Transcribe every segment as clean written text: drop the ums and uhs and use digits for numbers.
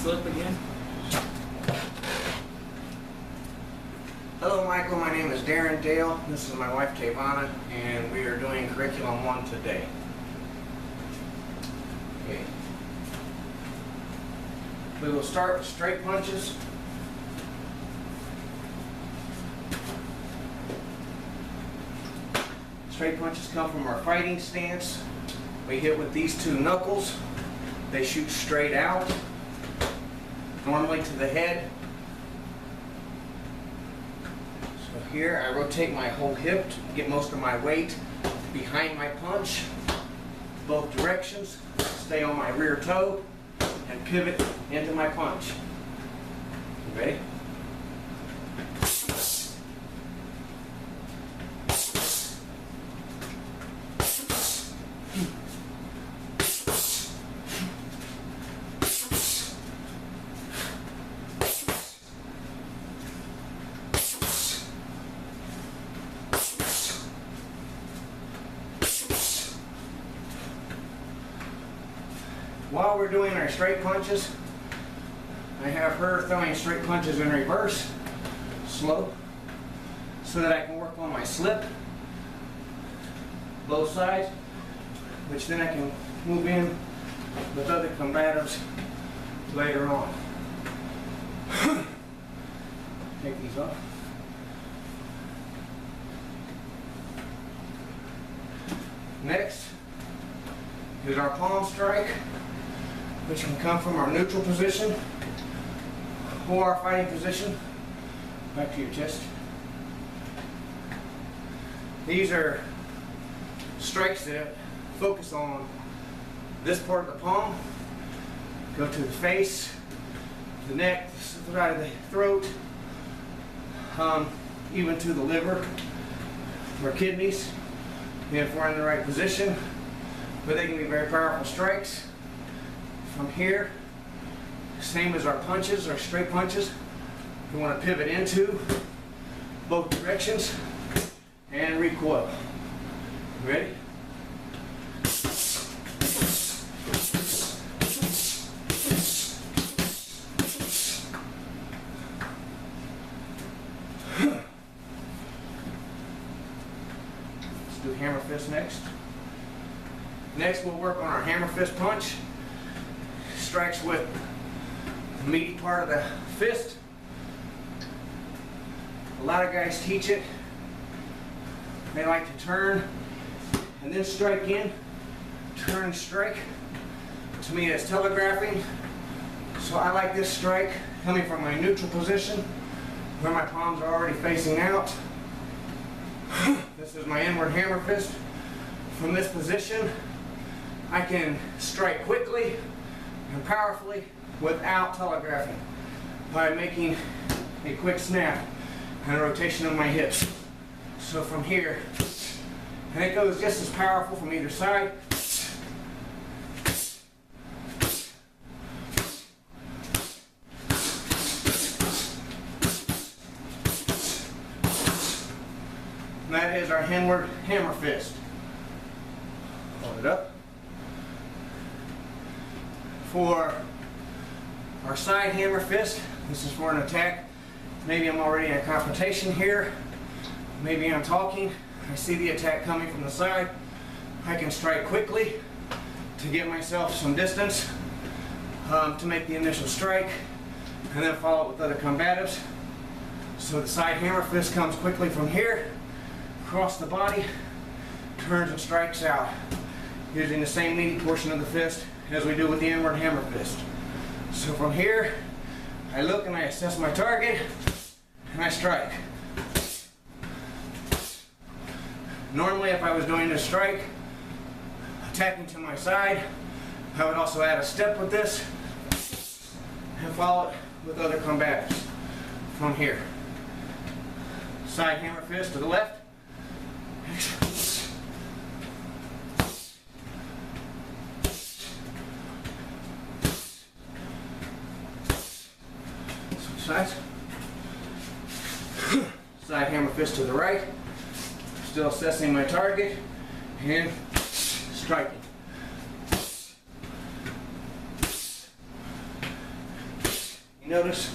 slip again? Hello Michael, my name is Darren Dale. This is my wife Tavana, and we are doing Curriculum 1 today. Okay. We will start with straight punches. Straight punches come from our fighting stance. We hit with these two knuckles. They shoot straight out, normally to the head. So here I rotate my whole hip to get most of my weight behind my punch, both directions, stay on my rear toe, and pivot into my punch. You ready? While we're doing our straight punches, I have her throwing straight punches in reverse, slow, so that I can work on my slip, both sides, which then I can move in with other combatives later on. Take these off. Next is our palm strike, which can come from our neutral position or our fighting position, back to your chest. These are strikes that focus on this part of the palm, go to the face, the neck, the side of the throat, even to the liver or kidneys, if we're in the right position. But they can be very powerful strikes. From here, same as our punches, our straight punches, we want to pivot into both directions and recoil. Ready? Let's do hammer fist next. Next, we'll work on our hammer fist punch. Strikes with the meaty part of the fist. A lot of guys teach it. They like to turn and then strike in. Turn and strike. To me, it's telegraphing. So I like this strike coming from my neutral position, where my palms are already facing out. This is my inward hammer fist. From this position, I can strike quickly and powerfully without telegraphing by making a quick snap and a rotation of my hips. So from here, and it goes just as powerful from either side. And that is our inward hammer fist. Hold it up. For our side hammer fist, this is for an attack. Maybe I'm already in a confrontation here. Maybe I'm talking. I see the attack coming from the side. I can strike quickly to get myself some distance to make the initial strike, and then follow it with other combatives. So the side hammer fist comes quickly from here, across the body, turns and strikes out, using the same meaty portion of the fist as we do with the inward hammer fist. So from here, I look and I assess my target, and I strike. Normally, if I was doing this strike, attacking to my side, I would also add a step with this, and follow it with other combatives. From here, side hammer fist to the left, sides. Side hammer fist to the right. Still assessing my target and striking. Notice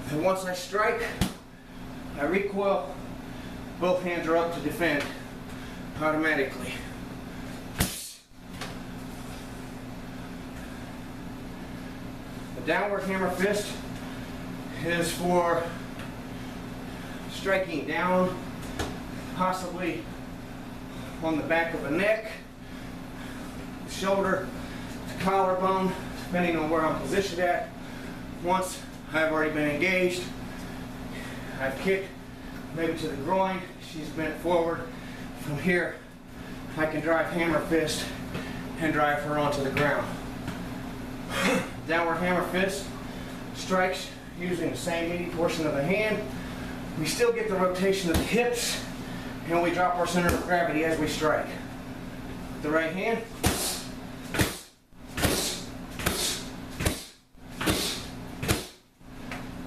that once I strike, I recoil, both hands are up to defend automatically. The downward hammer fist is for striking down, possibly on the back of the neck, the shoulder, the collarbone, depending on where I'm positioned at. Once I've already been engaged, I've kicked maybe to the groin, she's bent forward. From here, I can drive hammer fist and drive her onto the ground. Downward hammer fist strikes using the same meaty portion of the hand. We still get the rotation of the hips, and we drop our center of gravity as we strike. The right hand.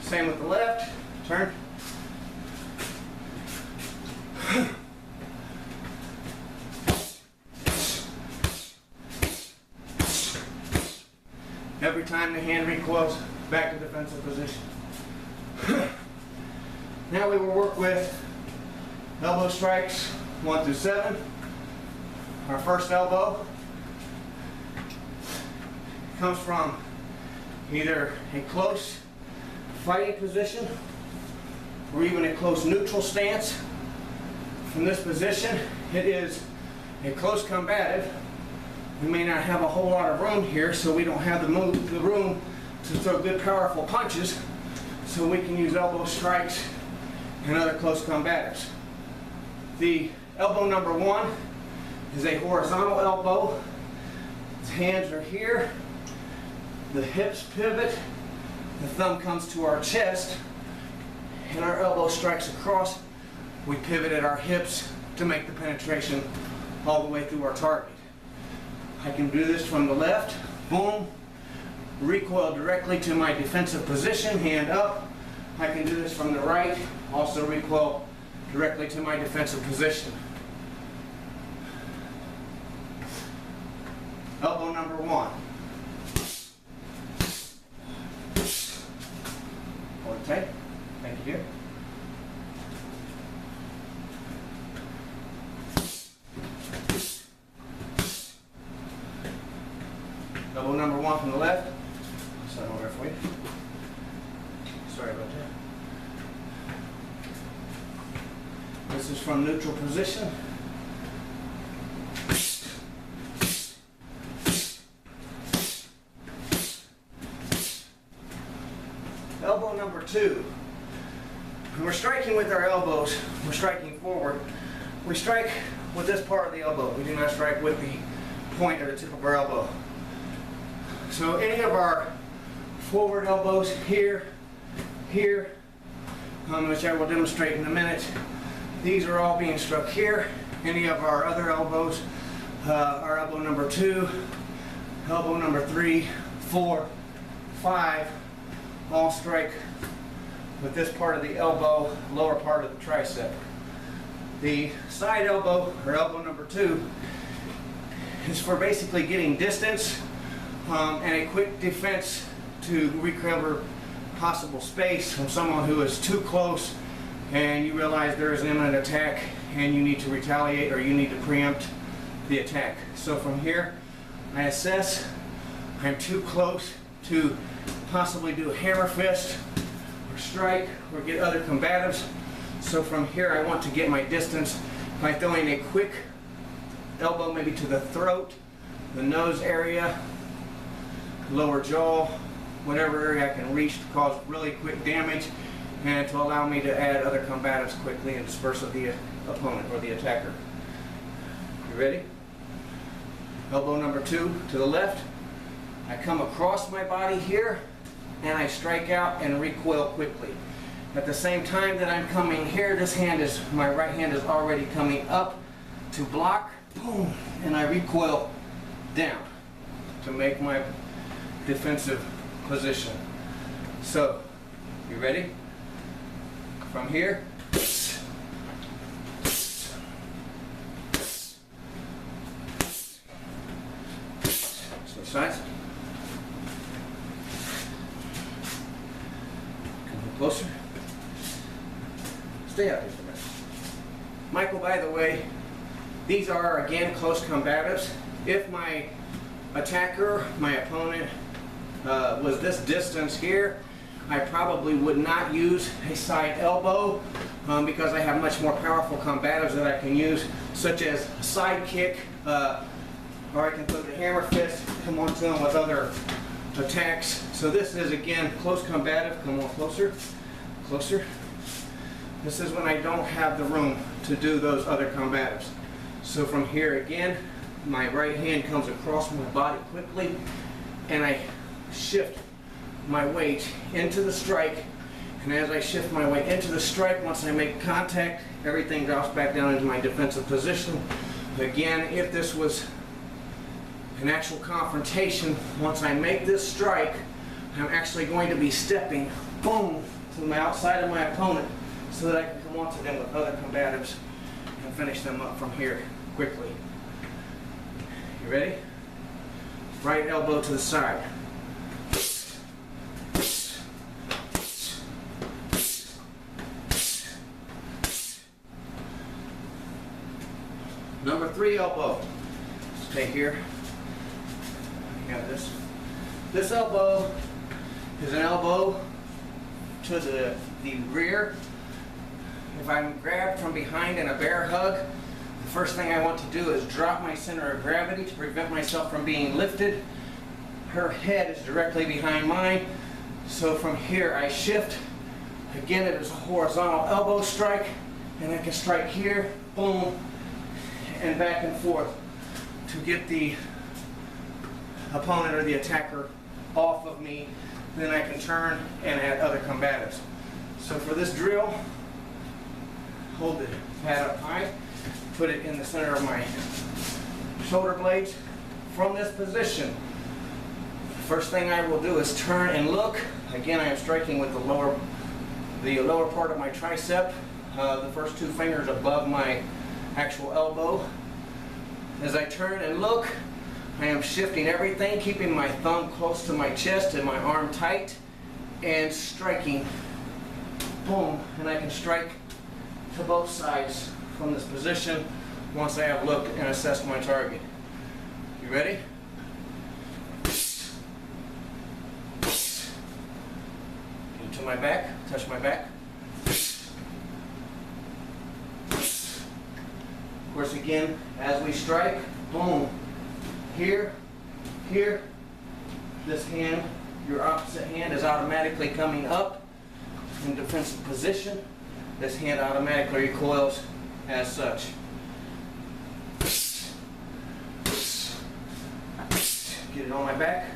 Same with the left. Turn. Every time the hand recoils, back to defensive position. Now we will work with elbow strikes 1 through 7. Our first elbow comes from either a close fighting position or even a close neutral stance. From this position, it is a close combative. We may not have a whole lot of room here, so we don't have the room to throw good, powerful punches, so we can use elbow strikes and other close combatives. The elbow number 1 is a horizontal elbow. The hands are here, the hips pivot, the thumb comes to our chest, and our elbow strikes across. We pivot at our hips to make the penetration all the way through our target. I can do this from the left, boom, recoil directly to my defensive position, hand up. I can do this from the right, also recoil directly to my defensive position. Elbow number 1. Hold it tight. Thank you, dear. Elbow number 1 from the left. Slide over for you. Sorry about that. This is from neutral position. Elbow number 2. When we're striking with our elbows, we're striking forward. We strike with this part of the elbow. We do not strike with the point or the tip of our elbow. So any of our forward elbows here, here, which I will demonstrate in a minute, these are all being struck here. Any of our other elbows, our elbow number 2, elbow number 3, 4, 5, all strike with this part of the elbow, lower part of the tricep. The side elbow, or elbow number 2, is for basically getting distance and a quick defense to recover possible space from someone who is too close and you realize there is an imminent attack and you need to retaliate or you need to preempt the attack. So from here, I assess I'm too close to possibly do a hammer fist or strike or get other combatives. So from here, I want to get my distance by throwing a quick elbow maybe to the throat, the nose area, lower jaw, whatever area I can reach to cause really quick damage and to allow me to add other combatives quickly and disperse of the opponent or the attacker. You ready? Elbow number 2 to the left. I come across my body here and I strike out and recoil quickly. At the same time that I'm coming here, my right hand is already coming up to block, boom, and I recoil down to make my defensive position. So, you ready? From here, switch sides. Closer. Stay out here for a minute. Michael, by the way, these are again close combatives. If my attacker, my opponent, was this distance here, I probably would not use a side elbow because I have much more powerful combatives that I can use, such as a side kick, or I can put the hammer fist, come onto them with other attacks. So this is again close combative. Come on closer, closer. This is when I don't have the room to do those other combatives. So from here again, my right hand comes across my body quickly, and I shift my weight into the strike. And as I shift my weight into the strike, once I make contact, everything drops back down into my defensive position. Again, if this was an actual confrontation, once I make this strike, I'm actually going to be stepping, boom, to the outside of my opponent so that I can come onto them with other combatives and finish them up from here quickly. You ready? Right elbow to the side. Number 3 elbow. Stay here. You got this. This elbow is an elbow to the rear. If I'm grabbed from behind in a bear hug, the first thing I want to do is drop my center of gravity to prevent myself from being lifted. Her head is directly behind mine. So from here I shift. Again, it is a horizontal elbow strike, and I can strike here, boom, and back and forth to get the opponent or the attacker off of me. Then I can turn and add other combatives. So for this drill, hold the pad up high, put it in the center of my shoulder blades. From this position, the first thing I will do is turn and look. Again, I am striking with the lower part of my tricep, the first 2 fingers above my actual elbow. As I turn and look, I am shifting everything, keeping my thumb close to my chest and my arm tight, and striking, boom, and I can strike to both sides from this position once I have looked and assessed my target. You ready? To my back, touch my back. Of course, again, as we strike, boom, here, here, this hand, your opposite hand is automatically coming up in defensive position. This hand automatically recoils as such. Get it on my back.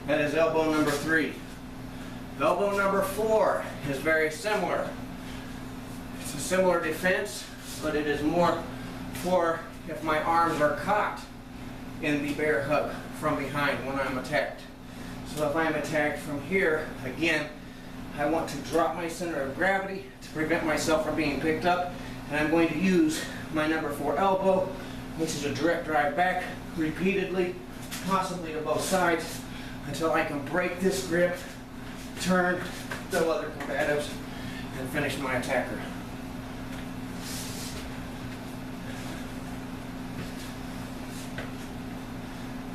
That is elbow number 3. Elbow number 4 is very similar. It's a similar defense, but it is more for if my arms are caught in the bear hug from behind when I'm attacked. So if I'm attacked from here, again, I want to drop my center of gravity to prevent myself from being picked up, and I'm going to use my number 4 elbow, which is a direct drive back, repeatedly, possibly to both sides, until I can break this grip, turn, throw other combatives, and finish my attacker.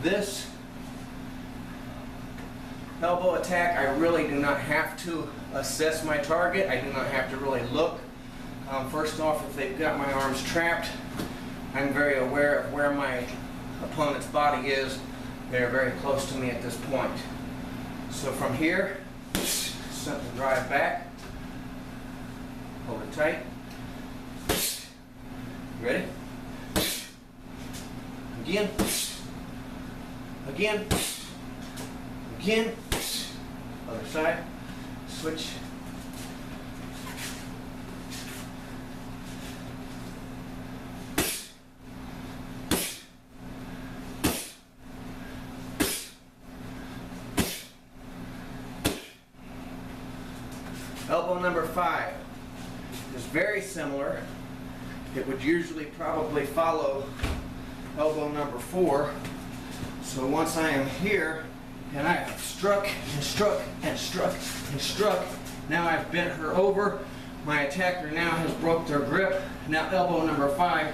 This elbow attack, I really do not have to assess my target. I do not have to really look. First off, if they've got my arms trapped, I'm very aware of where my opponent's body is. They're very close to me at this point. So from here, simple drive back, hold it tight. Ready? Again, again, again, other side, switch. Elbow number 5 is very similar. It would usually probably follow elbow number 4, So once I am here, and I have struck and struck and struck and struck, now I've bent her over. My attacker now has broke their grip. Now elbow number 5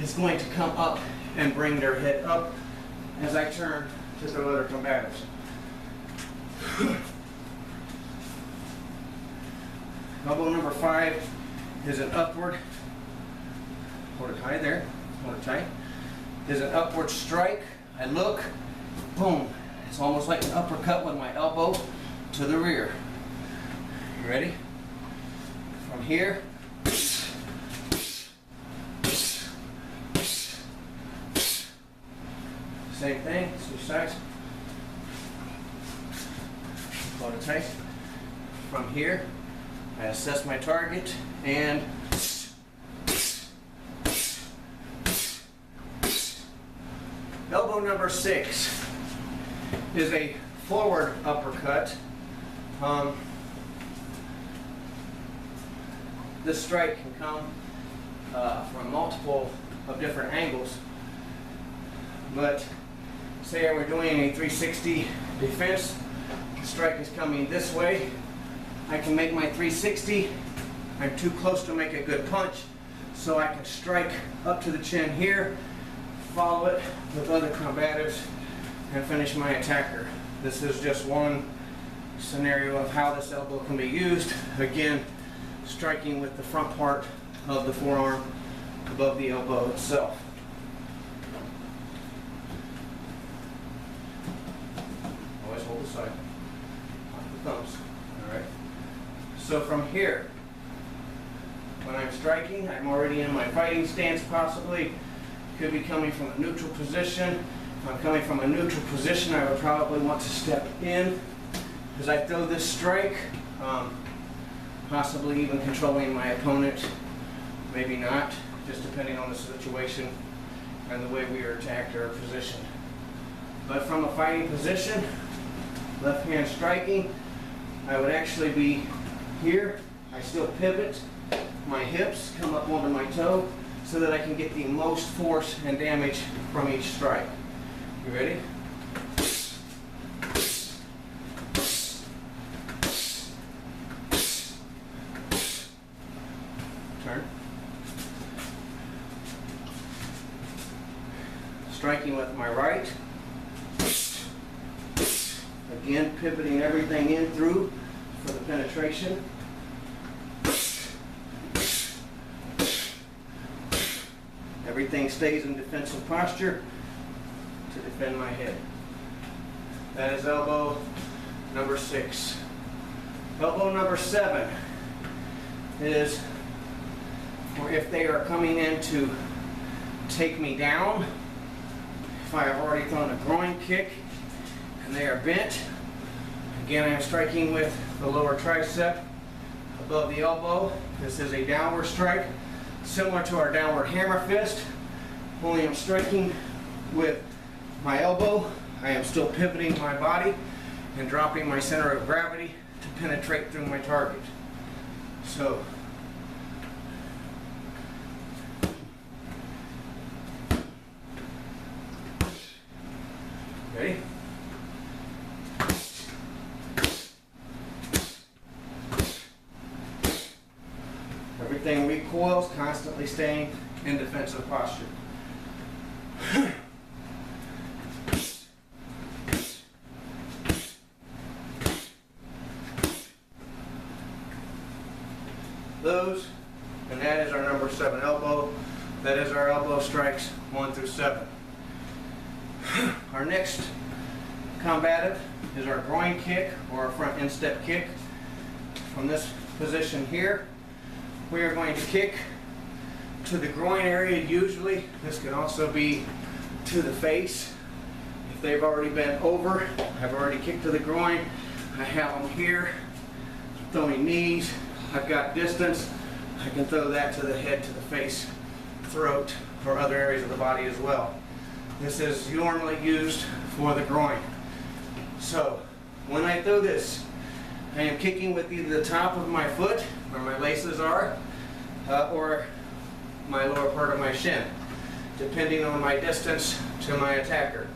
is going to come up and bring their head up as I turn to the other combatives. Elbow number 5 is an upward, hold it high there, hold it tight, is an upward strike. I look, boom. It's almost like an uppercut with my elbow to the rear. You ready? From here, same thing, switch sides. Hold it tight. From here, I assess my target and elbow number 6 is a forward uppercut. This strike can come from multiple of different angles, but say I were doing a 360 defense, the strike is coming this way. I can make my 360. I'm too close to make a good punch, so I can strike up to the chin here, follow it with other combatives, and finish my attacker. This is just one scenario of how this elbow can be used. Again, striking with the front part of the forearm above the elbow itself. Always hold the side, not the thumbs. All right. So from here, when I'm striking, I'm already in my fighting stance possibly. Could be coming from a neutral position. If I'm coming from a neutral position, I would probably want to step in as I throw this strike, possibly even controlling my opponent, maybe not, just depending on the situation and the way we are attacked or positioned. But from a fighting position, left hand striking, I would actually be here. I still pivot, my hips come up onto my toe so that I can get the most force and damage from each strike. You ready? Turn. Striking with my right. Again, pivoting everything in through for the penetration. Everything stays in defensive posture to defend my head. That is elbow number 6. Elbow number 7 is for if they are coming in to take me down. If I have already thrown a groin kick and they are bent, again I am striking with the lower tricep above the elbow. This is a downward strike, similar to our downward hammer fist, only I'm striking with my elbow. I am still pivoting my body and dropping my center of gravity to penetrate through my target. So, ready? Everything recoils, constantly staying in defensive posture. Those, and that is our number 7 elbow. That is our elbow strikes 1 through 7. Our next combative is our groin kick or our front instep kick. From this position here, we are going to kick to the groin area usually. This can also be to the face. If they've already been over, I've already kicked to the groin. I have them here, throwing knees. I've got distance. I can throw that to the head, to the face, throat, or other areas of the body as well. This is normally used for the groin. So when I throw this, I am kicking with either the top of my foot, where my laces are, or my lower part of my shin, depending on my distance to my attacker.